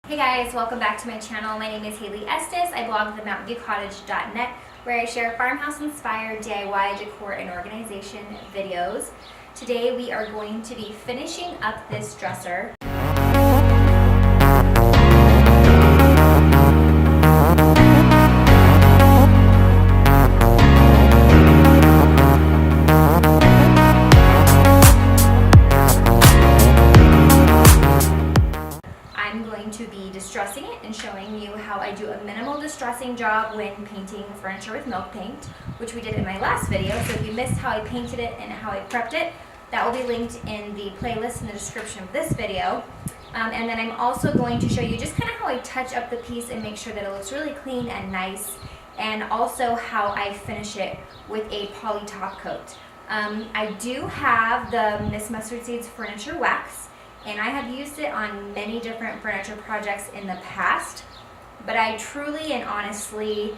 Hey guys, welcome back to my channel. My name is Haley Estes. I blog at themountainviewcottage.net where I share farmhouse-inspired DIY decor and organization videos. Today we are going to be finishing up this dresser. To be distressing it and showing you how I do a minimal distressing job when painting furniture with milk paint, which we did in my last video. So if you missed how I painted it and how I prepped it, that will be linked in the playlist in the description of this video. And then I'm also going to show you just kind of how I touch up the piece and make sure that it looks really clean and nice, and also how I finish it with a poly top coat. I do have the Miss Mustard Seeds furniture wax, and I have used it on many different furniture projects in the past, but I truly and honestly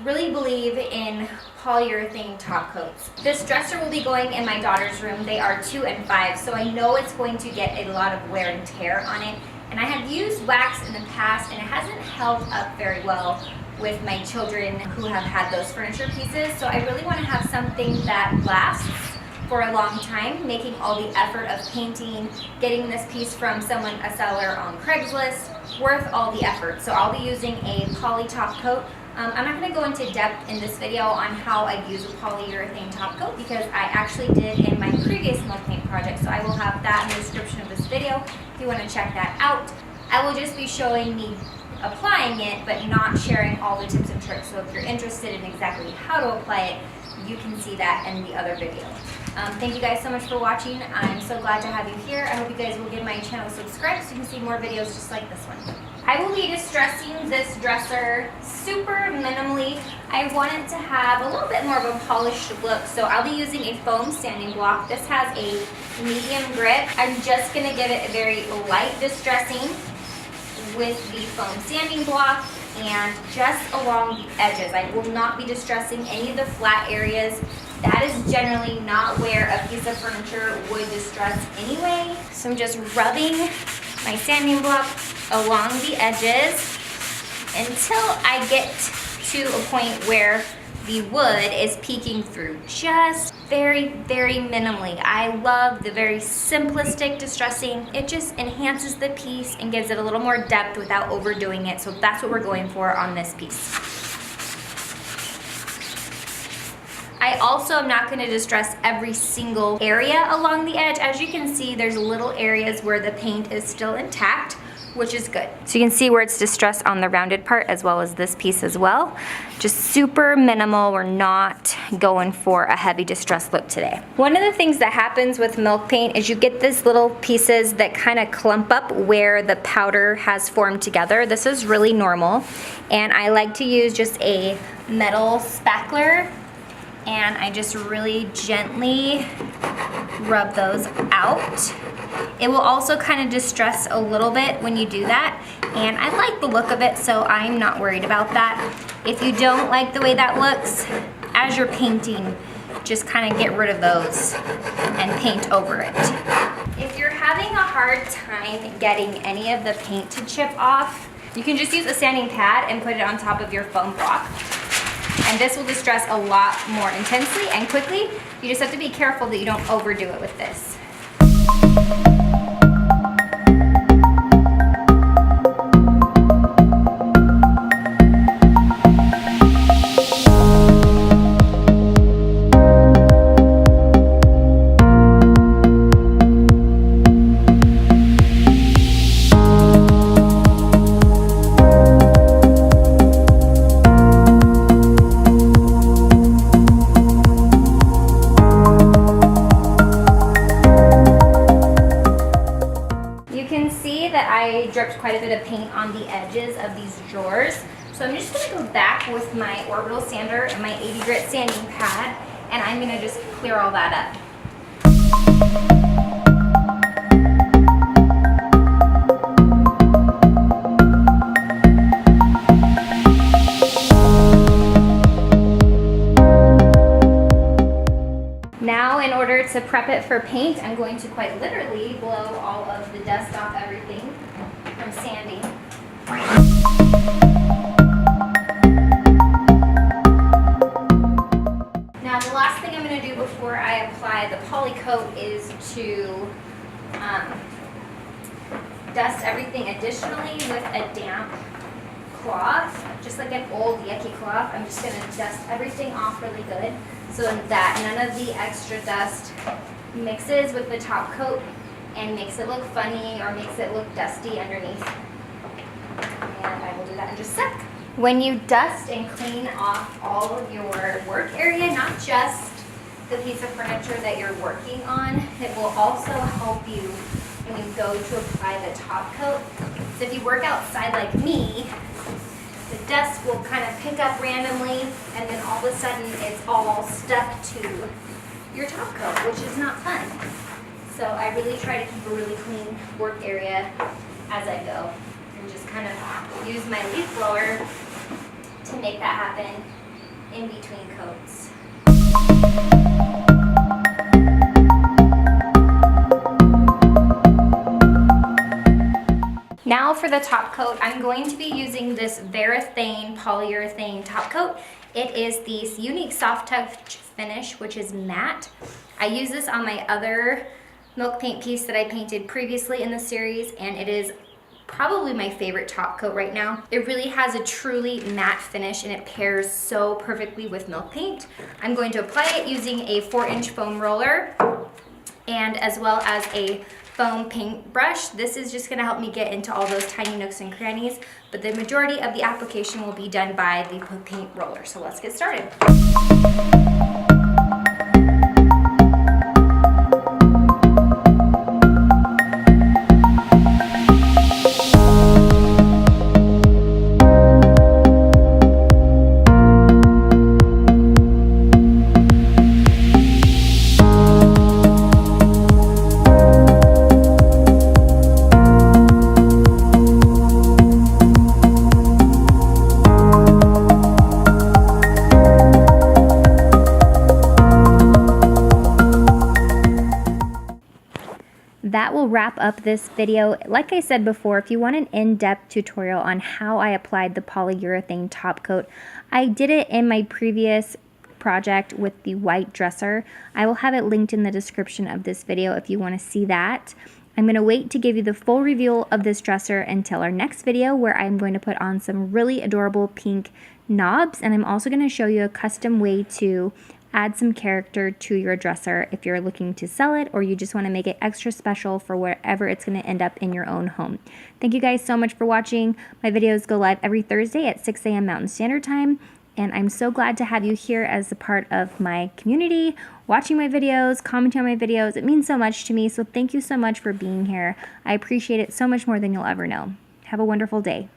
really believe in polyurethane top coats. This dresser will be going in my daughter's room. They are 2 and 5, so I know it's going to get a lot of wear and tear on it. And I have used wax in the past, and it hasn't held up very well with my children who have had those furniture pieces. So I really want to have something that lasts for a long time, making all the effort of painting, getting this piece from a seller on Craigslist, worth all the effort. So I'll be using a poly top coat. I'm not going to go into depth in this video on how I use a polyurethane top coat because I actually did in my previous milk paint project. So I will have that in the description of this video if you want to check that out. I will just be showing me applying it, but not sharing all the tips and tricks. So if you're interested in exactly how to apply it, you can see that in the other video. Thank you guys so much for watching. I'm so glad to have you here. I hope you guys will give my channel a subscribe so you can see more videos just like this one. I will be distressing this dresser super minimally. I want it to have a little bit more of a polished look, so I'll be using a foam sanding block. This has a medium grit. I'm just going to give it a very light distressing with the foam sanding block and just along the edges. I will not be distressing any of the flat areas. That is generally not where a piece of furniture would distress anyway. So I'm just rubbing my sanding block along the edges until I get to a point where the wood is peeking through, just very, very minimally. I love the very simplistic distressing. It just enhances the piece and gives it a little more depth without overdoing it. So that's what we're going for on this piece. I also am not going to distress every single area along the edge. As you can see, there's little areas where the paint is still intact, which is good. So you can see where it's distressed on the rounded part as well as this piece as well. Just super minimal. We're not going for a heavy distress look today. One of the things that happens with milk paint is you get these little pieces that kind of clump up where the powder has formed together. This is really normal. And I like to use just a metal spackler, and I just really gently rub those out. It will also kind of distress a little bit when you do that, and I like the look of it, so I'm not worried about that. If you don't like the way that looks, as you're painting, just kind of get rid of those and paint over it. If you're having a hard time getting any of the paint to chip off, you can just use a sanding pad and put it on top of your foam block. And this will distress a lot more intensely and quickly. You just have to be careful that you don't overdo it with this. I dripped quite a bit of paint on the edges of these drawers. So I'm just going to go back with my orbital sander and my 80 grit sanding pad, and I'm going to just clear all that up. Now, in order to prep it for paint, I'm going to quite literally blow all of the dust off everything from sanding. coat is to dust everything additionally with a damp cloth, just like an old yucky cloth. I'm just going to dust everything off really good so that none of the extra dust mixes with the top coat and makes it look funny or makes it look dusty underneath. And I will do that in just a sec. When you dust and clean off all of your work area, not just the piece of furniture that you're working on, it will also help you when you go to apply the top coat. So if you work outside like me, the dust will kind of pick up randomly and then all of a sudden it's all stuck to your top coat, which is not fun. So I really try to keep a really clean work area as I go and just kind of use my leaf blower to make that happen in between coats. Now for the top coat, I'm going to be using this polyurethane top coat. It is the unique soft touch finish, which is matte. I use this on my other milk paint piece that I painted previously in the series, and it is probably my favorite top coat right now. It really has a truly matte finish and it pairs so perfectly with milk paint. I'm going to apply it using a 4-inch foam roller and as well as a foam paint brush. This is just gonna help me get into all those tiny nooks and crannies, but the majority of the application will be done by the paint roller. So let's get started. That will wrap up this video. Like I said before, if you want an in-depth tutorial on how I applied the polyurethane top coat, I did it in my previous project with the white dresser. I will have it linked in the description of this video if you want to see that. I'm going to wait to give you the full review of this dresser until our next video, where I'm going to put on some really adorable pink knobs, and I'm also going to show you a custom way to add some character to your dresser if you're looking to sell it or you just want to make it extra special for wherever it's going to end up in your own home. Thank you guys so much for watching. My videos go live every Thursday at 6 a.m. Mountain Standard Time, and I'm so glad to have you here as a part of my community, watching my videos, commenting on my videos. It means so much to me, so thank you so much for being here. I appreciate it so much more than you'll ever know. Have a wonderful day.